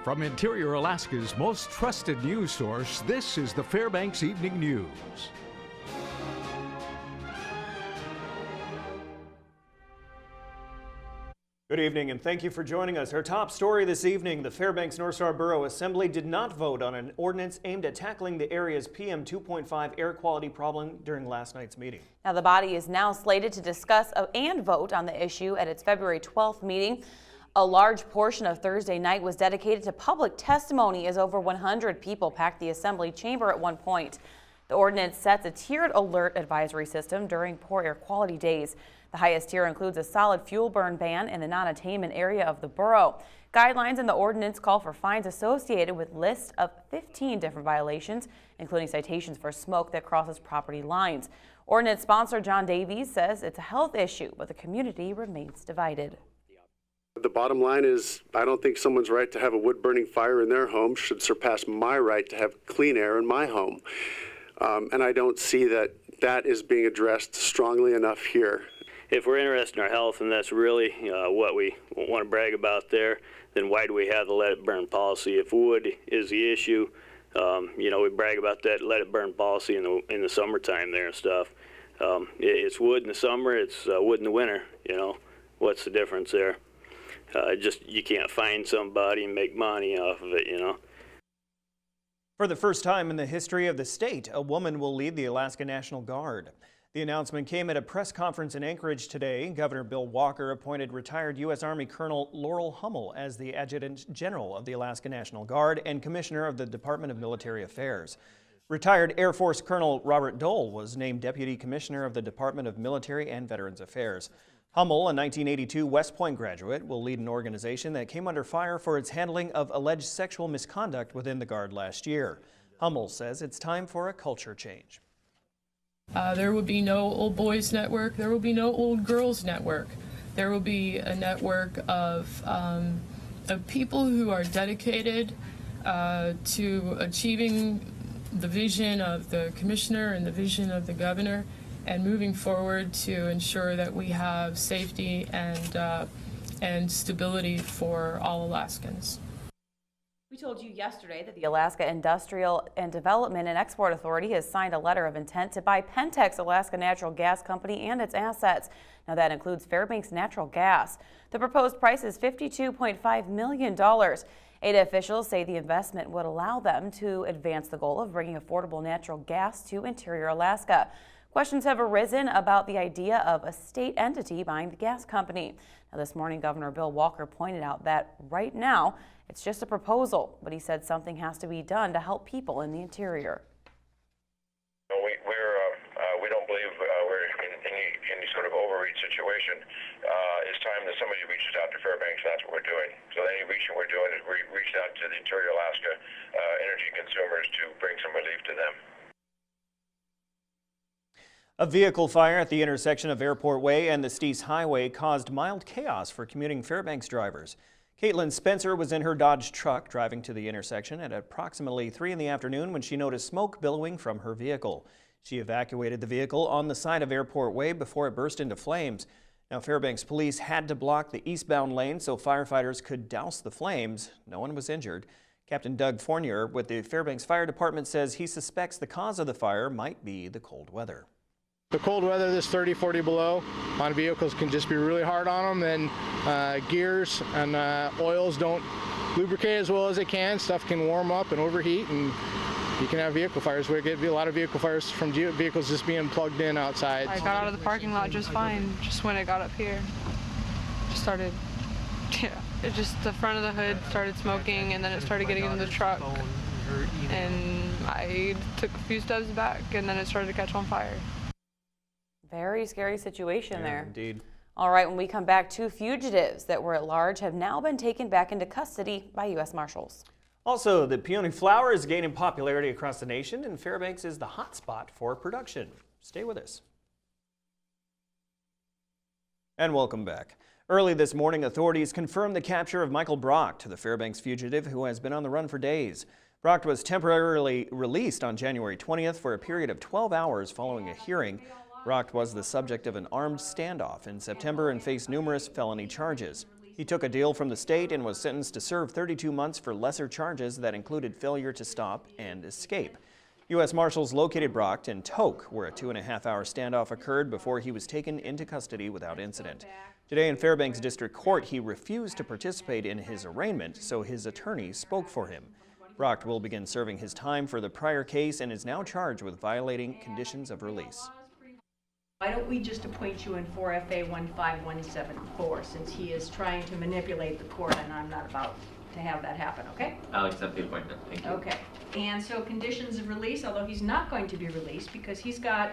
From Interior Alaska's most trusted news source, this is the Fbx Evening News. Good evening and thank you for joining us. Our top story this evening, the Fairbanks North Star Borough Assembly did not vote on an ordinance aimed at tackling the area's PM 2.5 air quality problem during last night's meeting. Now the body is now slated to discuss and vote on the issue at its February 12th meeting. A large portion of Thursday night was dedicated to public testimony as over 100 people packed the assembly chamber at one point. The ordinance sets a tiered alert advisory system during poor air quality days. The highest tier includes a solid fuel burn ban in the non-attainment area of the borough. Guidelines in the ordinance call for fines associated with lists of 15 different violations, including citations for smoke that crosses property lines. Ordinance sponsor John Davies says it's a health issue, but the community remains divided. The bottom line is, I don't think someone's right to have a wood-burning fire in their home should surpass my right to have clean air in my home. And I don't see that is being addressed strongly enough here. If we're interested in our health and that's really what we want to brag about there, then why do we have the let it burn policy? If wood is the issue, we brag about that let it burn policy in the summertime there and stuff. It's wood in the summer, it's wood in the winter. What's the difference there? You can't find somebody and make money off of it, For the first time in the history of the state, a woman will lead the Alaska National Guard. The announcement came at a press conference in Anchorage today. Governor Bill Walker appointed retired U.S. Army Colonel Laurel Hummel as the Adjutant General of the Alaska National Guard and Commissioner of the Department of Military Affairs. Retired Air Force Colonel Robert Dole was named Deputy Commissioner of the Department of Military and Veterans Affairs. Hummel, a 1982 West Point graduate, will lead an organization that came under fire for its handling of alleged sexual misconduct within the Guard last year. Hummel says it's time for a culture change. There will be no old boys network. There will be no old girls network. There will be a network of people who are dedicated to achieving the vision of the commissioner and the vision of the governor, and moving forward to ensure that we have safety and stability for all Alaskans. We told you yesterday that the Alaska Industrial and Development and Export Authority has signed a letter of intent to buy Pentex Alaska Natural Gas Company and its assets. Now that includes Fairbanks Natural Gas. The proposed price is $52.5 million. ADA officials say the investment would allow them to advance the goal of bringing affordable natural gas to interior Alaska. Questions have arisen about the idea of a state entity buying the gas company. Now, this morning, Governor Bill Walker pointed out that right now it's just a proposal, but he said something has to be done to help people in the interior. We don't believe we're in any sort of overreach situation. It's time that somebody reaches out to Fairbanks, and that's what we're doing. So any reaching we're doing is we reach out to the interior Alaska energy consumers to bring some relief to them. A vehicle fire at the intersection of Airport Way and the Steese Highway caused mild chaos for commuting Fairbanks drivers. Caitlin Spencer was in her Dodge truck driving to the intersection at approximately 3 in the afternoon when she noticed smoke billowing from her vehicle. She evacuated the vehicle on the side of Airport Way before it burst into flames. Now, Fairbanks police had to block the eastbound lane so firefighters could douse the flames. No one was injured. Captain Doug Fournier with the Fairbanks Fire Department says he suspects the cause of the fire might be the cold weather. The cold weather, this 30, 40 below on vehicles can just be really hard on them, and gears and oils don't lubricate as well as they can. Stuff can warm up and overheat, and you can have vehicle fires. We get a lot of vehicle fires from vehicles just being plugged in outside. I got out of the parking lot just fine, just when I got up here. Just started, the front of the hood started smoking, and then it started getting into the truck. And I took a few steps back, and then it started to catch on fire. Very scary situation there. Indeed. All right, when we come back, 2 fugitives that were at large have now been taken back into custody by U.S. Marshals. Also, the peony flower is gaining popularity across the nation, and Fairbanks is the hot spot for production. Stay with us. And welcome back. Early this morning, authorities confirmed the capture of Michael Brock, the Fairbanks fugitive who has been on the run for days. Brock was temporarily released on January 20th for a period of 12 hours following a hearing. Brock was the subject of an armed standoff in September and faced numerous felony charges. He took a deal from the state and was sentenced to serve 32 months for lesser charges that included failure to stop and escape. U.S. Marshals located Brock in Tok, where a 2.5-hour standoff occurred before he was taken into custody without incident. Today in Fairbanks District Court, he refused to participate in his arraignment, so his attorney spoke for him. Brock will begin serving his time for the prior case and is now charged with violating conditions of release. Why don't we just appoint you in 4FA 15174, since he is trying to manipulate the court, and I'm not about to have that happen, okay? I'll accept the appointment. Thank you. Okay. And so conditions of release, although he's not going to be released because he's got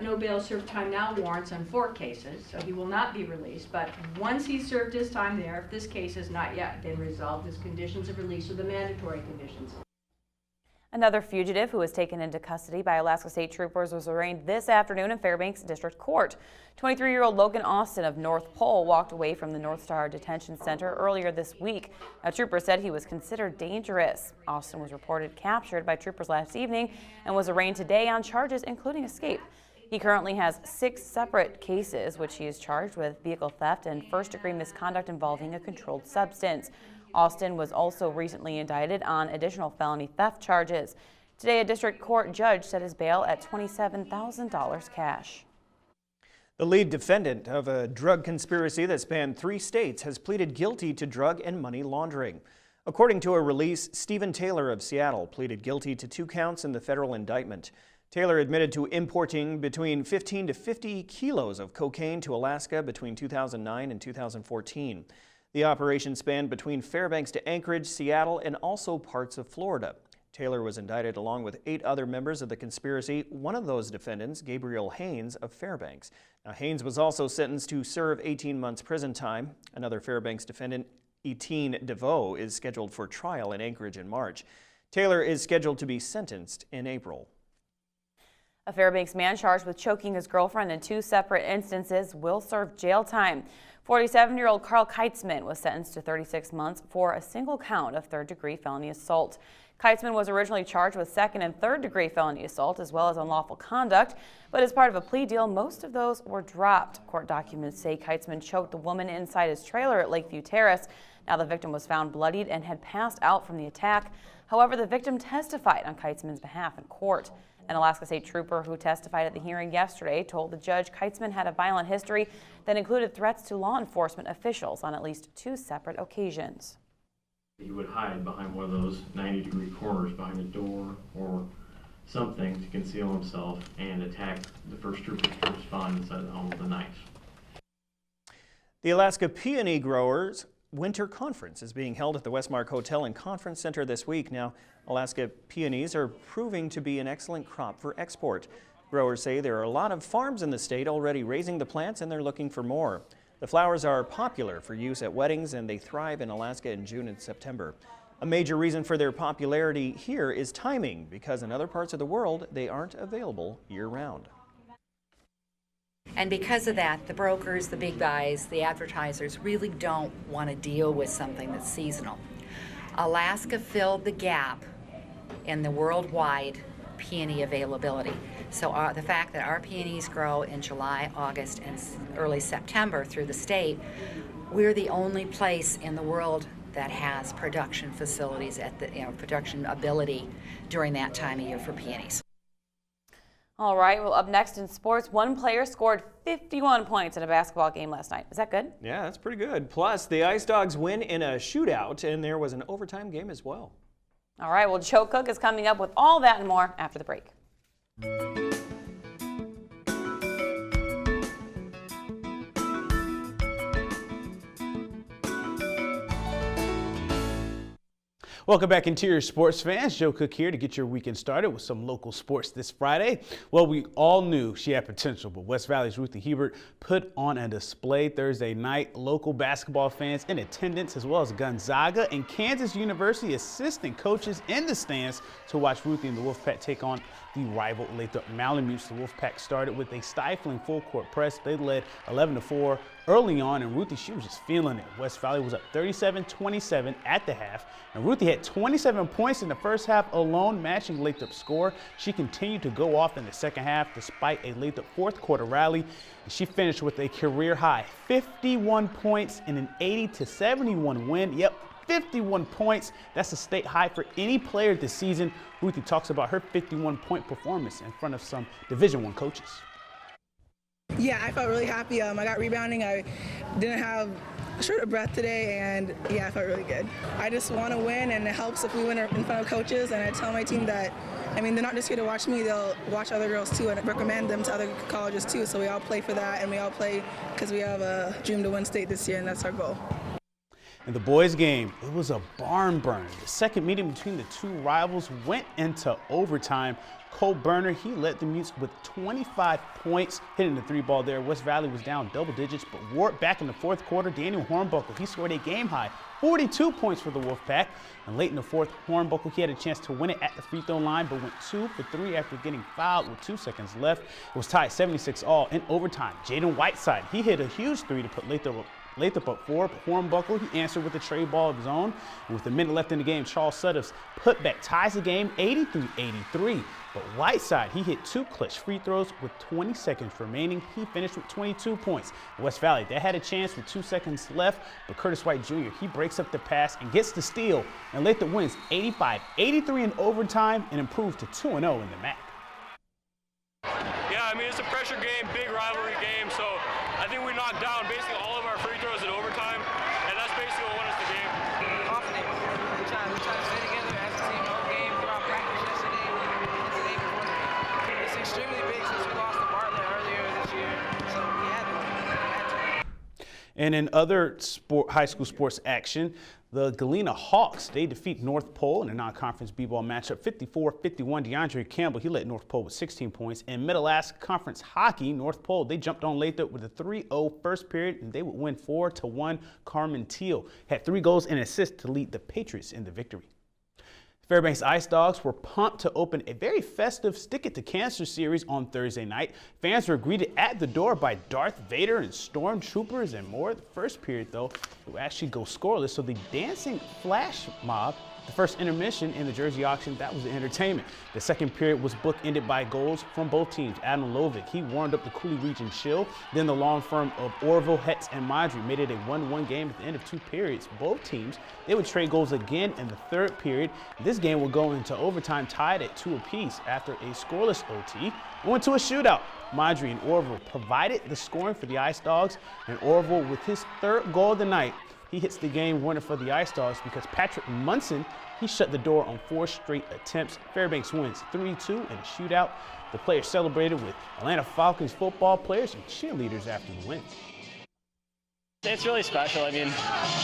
no bail served time now warrants on 4 cases, so he will not be released. But once he's served his time there, if this case has not yet been resolved, his conditions of release are the mandatory conditions. Another fugitive who was taken into custody by Alaska State Troopers was arraigned this afternoon in Fairbanks District Court. 23-year-old Logan Austin of North Pole walked away from the North Star Detention Center earlier this week. A trooper said he was considered dangerous. Austin was reported captured by troopers last evening and was arraigned today on charges including escape. He currently has 6 separate cases, which he is charged with vehicle theft and first-degree misconduct involving a controlled substance. Austin was also recently indicted on additional felony theft charges. Today, a district court judge set his bail at $27,000 cash. The lead defendant of a drug conspiracy that spanned 3 states has pleaded guilty to drug and money laundering. According to a release, Stephen Taylor of Seattle pleaded guilty to 2 counts in the federal indictment. Taylor admitted to importing between 15 to 50 kilos of cocaine to Alaska between 2009 and 2014. The operation spanned between Fairbanks to Anchorage, Seattle, and also parts of Florida. Taylor was indicted along with 8 other members of the conspiracy. One of those defendants, Gabriel Haynes of Fairbanks. Now, Haynes was also sentenced to serve 18 months prison time. Another Fairbanks defendant, Etienne DeVoe, is scheduled for trial in Anchorage in March. Taylor is scheduled to be sentenced in April. A Fairbanks man charged with choking his girlfriend in 2 separate instances will serve jail time. 47-year-old Carl Keitzman was sentenced to 36 months for a single count of 3rd-degree felony assault. Keitzman was originally charged with 2nd and 3rd-degree felony assault as well as unlawful conduct, but as part of a plea deal, most of those were dropped. Court documents say Keitzman choked the woman inside his trailer at Lakeview Terrace. Now the victim was found bloodied and had passed out from the attack. However, the victim testified on Keitzman's behalf in court. An Alaska State trooper who testified at the hearing yesterday told the judge Keitzman had a violent history that included threats to law enforcement officials on at least 2 separate occasions. He would hide behind one of those 90-degree corners behind a door or something to conceal himself and attack the first troopers to respond inside the home with a knife. The Alaska Peony Growers Winter Conference is being held at the Westmark Hotel and Conference Center this week. Now, Alaska peonies are proving to be an excellent crop for export. Growers say there are a lot of farms in the state already raising the plants and they're looking for more. The flowers are popular for use at weddings and they thrive in Alaska in June and September. A major reason for their popularity here is timing, because in other parts of the world they aren't available year-round. And because of that, the brokers, the big guys, the advertisers really don't want to deal with something that's seasonal. Alaska filled the gap in the worldwide peony availability. So the fact that our peonies grow in July, August, and early September through the state, we're the only place in the world that has production facilities at the production ability during that time of year for peonies. All right, well, up next in sports, one player scored 51 points in a basketball game last night. Is that good? Yeah, that's pretty good. Plus, the Ice Dogs win in a shootout, and there was an overtime game as well. All right, well, Joe Cook is coming up with all that and more after the break. Welcome back, Interior Sports fans. Joe Cook here to get your weekend started with some local sports this Friday. Well, we all knew she had potential, but West Valley's Ruthie Hebert put on a display Thursday night. Local basketball fans in attendance, as well as Gonzaga and Kansas University assistant coaches in the stands to watch Ruthie and the Wolfpack take on the rival Lathrop Malamutes. The Wolfpack started with a stifling full-court press. They led 11-4 early on, and Ruthie, she was just feeling it. West Valley was up 37-27 at the half, and Ruthie had 27 points in the first half alone, matching Lathrop's score. She continued to go off in the second half despite a Lathrop fourth quarter rally, and she finished with a career high 51 points in an 80-71 win. Yep, 51 points. That's a state high for any player this season. Ruthie talks about her 51-point performance in front of some Division I coaches. Yeah, I felt really happy. I got rebounding. I didn't have short of breath today, and yeah, I felt really good. I just want to win, and it helps if we win in front of coaches. And I tell my team that, I mean, they're not just here to watch me, they'll watch other girls too and recommend them to other colleges too. So we all play for that, and we all play because we have a dream to win state this year, and that's our goal. In the boys' game, it was a barn burn. The second meeting between the two rivals went into overtime. Cole Burner, he led the Mutes with 25 points, hitting the three ball there. West Valley was down double digits, but Ward back in the fourth quarter. Daniel Hornbuckle, he scored a game-high 42 points for the Wolfpack. And late in the fourth, Hornbuckle, he had a chance to win it at the free throw line, but went 2 for 3 after getting fouled with 2 seconds left. It was tied 76-all in overtime. Jaden Whiteside, he hit a huge three to put Lathrop up 4, but Hornbuckle, he answered with a trade ball of his own. And with a minute left in the game, Charles Suttoff's putback ties the game 83-83. But Whiteside, he hit 2 clutch free throws with 20 seconds remaining. He finished with 22 points. West Valley, they had a chance with 2 seconds left, but Curtis White Jr., he breaks up the pass and gets the steal. And Lathrop wins 85-83 in overtime and improves to 2-0 in the MAC. Yeah, I mean, it's a pressure game, big rivalry game, so I think we knocked down basically all of our free throws in overtime, and that's basically what won us the game. Confident. We try to stay together as a team all game throughout practice yesterday and today before the game. It's extremely big since we lost to Bartlett earlier this year, so we had to. And in other high school sports action, the Galena Hawks, they defeat North Pole in a non-conference b-ball matchup 54-51. DeAndre Campbell, he led North Pole with 16 points. In Mid-Alaska Conference hockey, North Pole, they jumped on Lathrop with a 3-0 first period, and they would win 4-1. Carmen Teal had 3 goals and assists to lead the Patriots in the victory. Fairbanks Ice Dogs were pumped to open a very festive Stick It to Cancer series on Thursday night. Fans were greeted at the door by Darth Vader and stormtroopers and more. The first period, though, it would actually go scoreless, so the dancing flash mob, the first intermission in the jersey auction, that was the entertainment. The second period was bookended by goals from both teams. Adam Lovick, he warmed up the Cooley Region Shield. Then the long firm of Orville, Hetz, and Madry made it a 1-1 game at the end of 2 periods. Both teams, they would trade goals again in the third period. This game will go into overtime tied at 2 apiece after a scoreless OT. It went to a shootout. Madry and Orville provided the scoring for the Ice Dogs, and Orville, with his 3rd goal of the night, he hits the game winner for the Ice Dogs because Patrick Munson, he shut the door on 4 straight attempts. Fairbanks wins 3-2 in a shootout. The players celebrated with Atlanta Falcons football players and cheerleaders after the win. It's really special. I mean,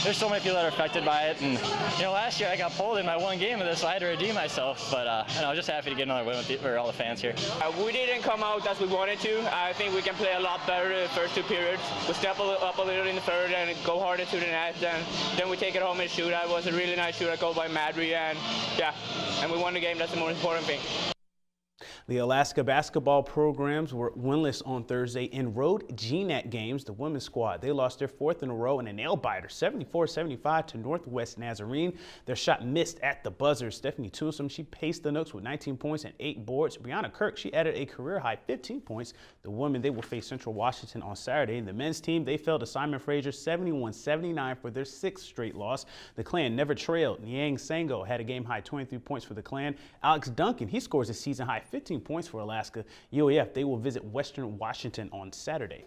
there's so many people that are affected by it, and last year I got pulled in my one game of this, so I had to redeem myself. But I'm just happy to get another win with all the fans here. We didn't come out as we wanted to. I think we can play a lot better the first 2 periods. We step up a little in the third and go harder to the net, and then we take it home in a shootout. It was a really nice shootout goal by Madry, and we won the game. That's the most important thing. The Alaska basketball programs were winless on Thursday in road GNAT games. The women's squad, they lost their 4th in a row in a nail-biter, 74-75 to Northwest Nazarene. Their shot missed at the buzzer. Stephanie Toulson, she paced the Nooks with 19 points and 8 boards. Brianna Kirk, she added a career-high 15 points. The women, they will face Central Washington on Saturday. And the men's team, they fell to Simon Fraser 71-79 for their 6th straight loss. The Clan never trailed. Niang Sango had a game-high 23 points for the Clan. Alex Duncan, he scores a season-high 15 points for Alaska. UAF, they will visit Western Washington on Saturday.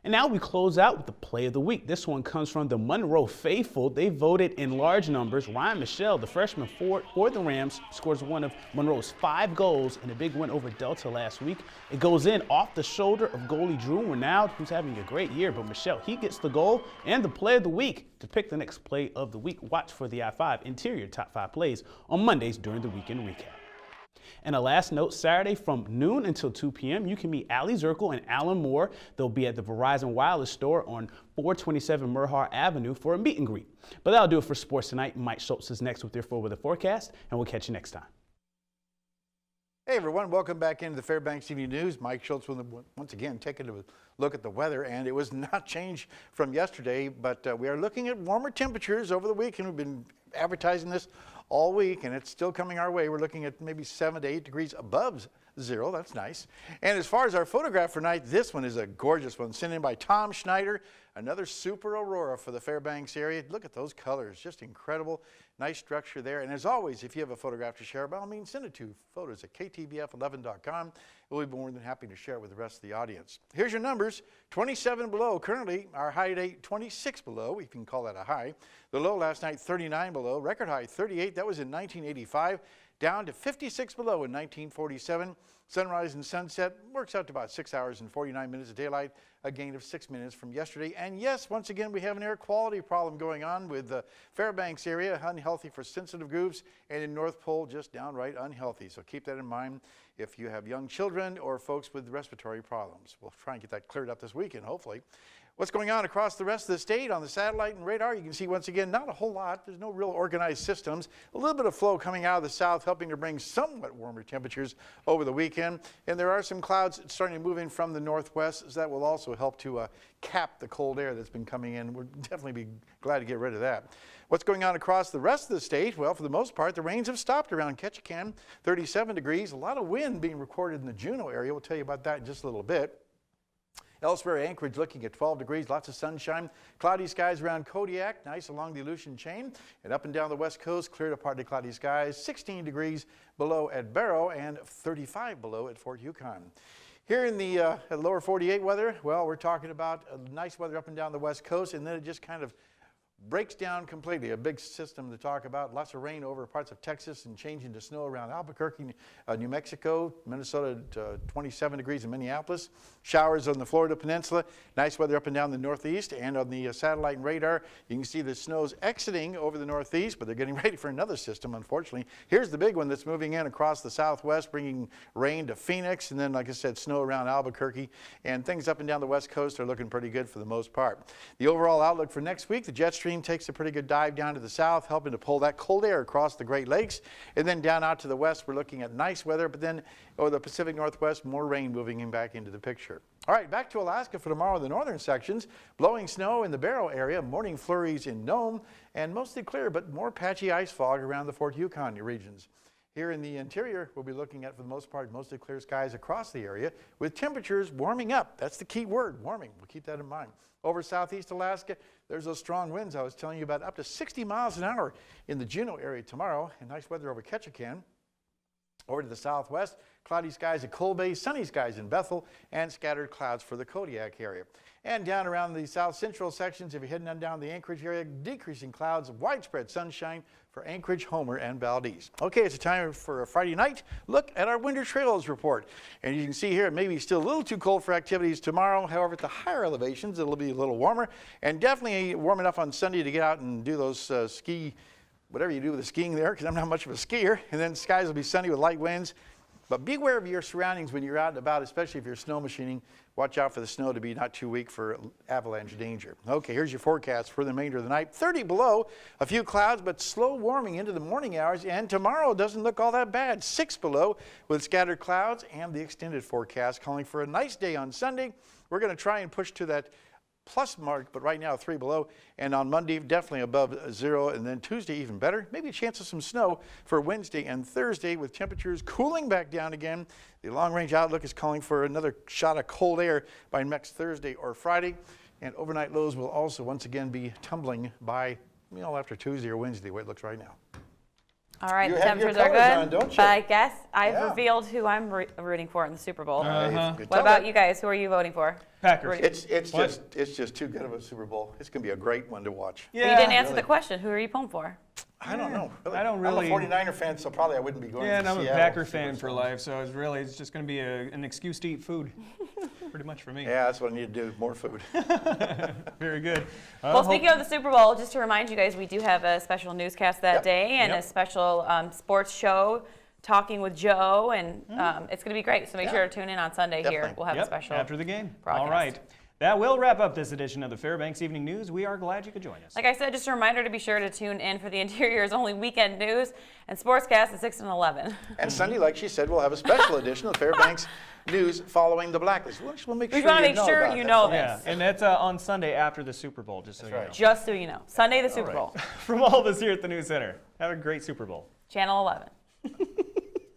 And now we close out with the play of the week. This one comes from the Monroe faithful. They voted in large numbers. Ryan Michelle, the freshman for the Rams, scores one of Monroe's 5 goals in a big win over Delta last week. It goes in off the shoulder of goalie Drew Renaud, who's having a great year. But Michelle, he gets the goal and the play of the week. To pick the next play of the week, watch for the I-5 Interior Top 5 plays on Mondays during the weekend recap. And a last note, Saturday from noon until 2 p.m., you can meet Allie Zirkle and Alan Moore. They'll be at the Verizon Wireless store on 427 Merhar Avenue for a meet and greet. But that'll do it for sports tonight. Mike Schultz is next with your full weather forecast, and we'll catch you next time. Hey everyone, welcome back into the Fairbanks Evening News. Mike Schultz will once again taking a look at the weather, and it was not changed from yesterday, but we are looking at warmer temperatures over the weekend. We've been advertising this all week, and it's still coming our way. We're looking at maybe 7 to 8 degrees above zero. That's nice. And as far as our photograph for night, this one is a gorgeous one, sent in by Tom Schneider. Another super aurora for the Fairbanks area. Look at those colors, just incredible. Nice structure there. And as always, if you have a photograph to share, by all means, send it to photos@ktvf11.com. We'll be more than happy to share it with the rest of the audience. Here's your numbers. 27 below. Currently, our high today, 26 below. You can call that a high. The low last night, 39 below. Record high, 38. That was in 1985. Down to 56 below in 1947. Sunrise and sunset works out to about 6 hours and 49 minutes of daylight, a gain of 6 minutes from yesterday. And yes, once again, we have an air quality problem going on with the Fairbanks area, unhealthy for sensitive groups, and in North Pole, just downright unhealthy. So keep that in mind if you have young children or folks with respiratory problems. We'll try and get that cleared up this weekend, hopefully. What's going on across the rest of the state on the satellite and radar? You can see once again, not a whole lot. There's no real organized systems. A little bit of flow coming out of the south, helping to bring somewhat warmer temperatures over the weekend. And there are some clouds starting to move in from the northwest, so that will also help to cap the cold air that's been coming in. We'll definitely be glad to get rid of that. What's going on across the rest of the state? Well, for the most part, the rains have stopped around Ketchikan, 37 degrees. A lot of wind being recorded in the Juneau area. We'll tell you about that in just a little bit. Elsewhere, Anchorage looking at 12 degrees, lots of sunshine. Cloudy skies around Kodiak, nice along the Aleutian chain. And up and down the west coast, clear to partly cloudy skies. 16 degrees below at Barrow and 35 below at Fort Yukon. Here in the lower 48 weather, well, we're talking about nice weather up and down the west coast, and then it just kind of breaks down completely. A big system to talk about. Lots of rain over parts of Texas and changing to snow around Albuquerque, New Mexico, Minnesota, 27 degrees in Minneapolis. Showers on the Florida Peninsula. Nice weather up and down the northeast. And on the satellite and radar, you can see the snow's exiting over the northeast, but they're getting ready for another system, unfortunately. Here's the big one that's moving in across the southwest, bringing rain to Phoenix, and then, like I said, snow around Albuquerque. And things up and down the west coast are looking pretty good for the most part. The overall outlook for next week, the jet stream takes a pretty good dive down to the south, helping to pull that cold air across the Great Lakes. And then down out to the west, we're looking at nice weather, but then over the Pacific Northwest, more rain moving in back into the picture. All right, back to Alaska for tomorrow in the northern sections. Blowing snow in the Barrow area, morning flurries in Nome, and mostly clear, but more patchy ice fog around the Fort Yukon regions. Here in the interior, we'll be looking at, for the most part, mostly clear skies across the area with temperatures warming up. That's the key word, warming. We'll keep that in mind. Over southeast Alaska, there's those strong winds I was telling you about, up to 60 miles an hour in the Juneau area tomorrow, and nice weather over Ketchikan. Over to the southwest, cloudy skies at Cold Bay, sunny skies in Bethel, and scattered clouds for the Kodiak area. And down around the south central sections, if you're heading on down the Anchorage area, decreasing clouds, widespread sunshine for Anchorage, Homer, and Valdez. Okay, it's a time for a Friday night look at our winter trails report. And you can see here it may be still a little too cold for activities tomorrow. However, at the higher elevations, it'll be a little warmer, and definitely warm enough on Sunday to get out and do those whatever you do with the skiing there, because I'm not much of a skier. And then skies will be sunny with light winds. But be aware of your surroundings when you're out and about, especially if you're snow machining. Watch out for the snow to be not too weak for avalanche danger. Okay, here's your forecast for the remainder of the night. 30 below, a few clouds, but slow warming into the morning hours. And tomorrow doesn't look all that bad. 6 below with scattered clouds, and the extended forecast calling for a nice day on Sunday. We're going to try and push to that plus mark, but right now 3 below, and on Monday definitely above 0, and then Tuesday even better. Maybe a chance of some snow for Wednesday and Thursday with temperatures cooling back down again. The long-range outlook is calling for another shot of cold air by next Thursday or Friday, and overnight lows will also once again be tumbling by after Tuesday or Wednesday, the way it looks right now. All right, You the have your temperatures are colors good, on, don't you? but I guess I've Yeah. revealed who I'm rooting for in the Super Bowl. Good What about you guys? Who are you voting for? Packers. It's just too good of a Super Bowl. It's going to be a great one to watch. But you didn't answer the question. Who are you pulling for? I don't know. I don't really. I'm a 49er fan, so probably I wouldn't be going Yeah, to and I'm a Seattle. Packer fan for life, so it's just going to be an excuse to eat food. Pretty much for me. Yeah, that's what I need to do, more food. Very good. Well, speaking of the Super Bowl, just to remind you guys, we do have a special newscast that day and a special sports show, Talking with Joe, and it's going to be great. So make sure to tune in on Sunday here. We'll have a special after the game. broadcast. All right. That will wrap up this edition of the Fairbanks Evening News. We are glad you could join us. Like I said, just a reminder to be sure to tune in for the Interior's only weekend news and sportscast at 6 and 11. And Sunday, like she said, we'll have a special edition of Fairbanks News following the blacklist. We'll make We sure want to you make know sure about you that. know Yeah, this. and that's on Sunday after the Super Bowl, just so you know. Just so you know. Sunday, the Super Bowl. From all of us here at the News Center, have a great Super Bowl. Channel 11.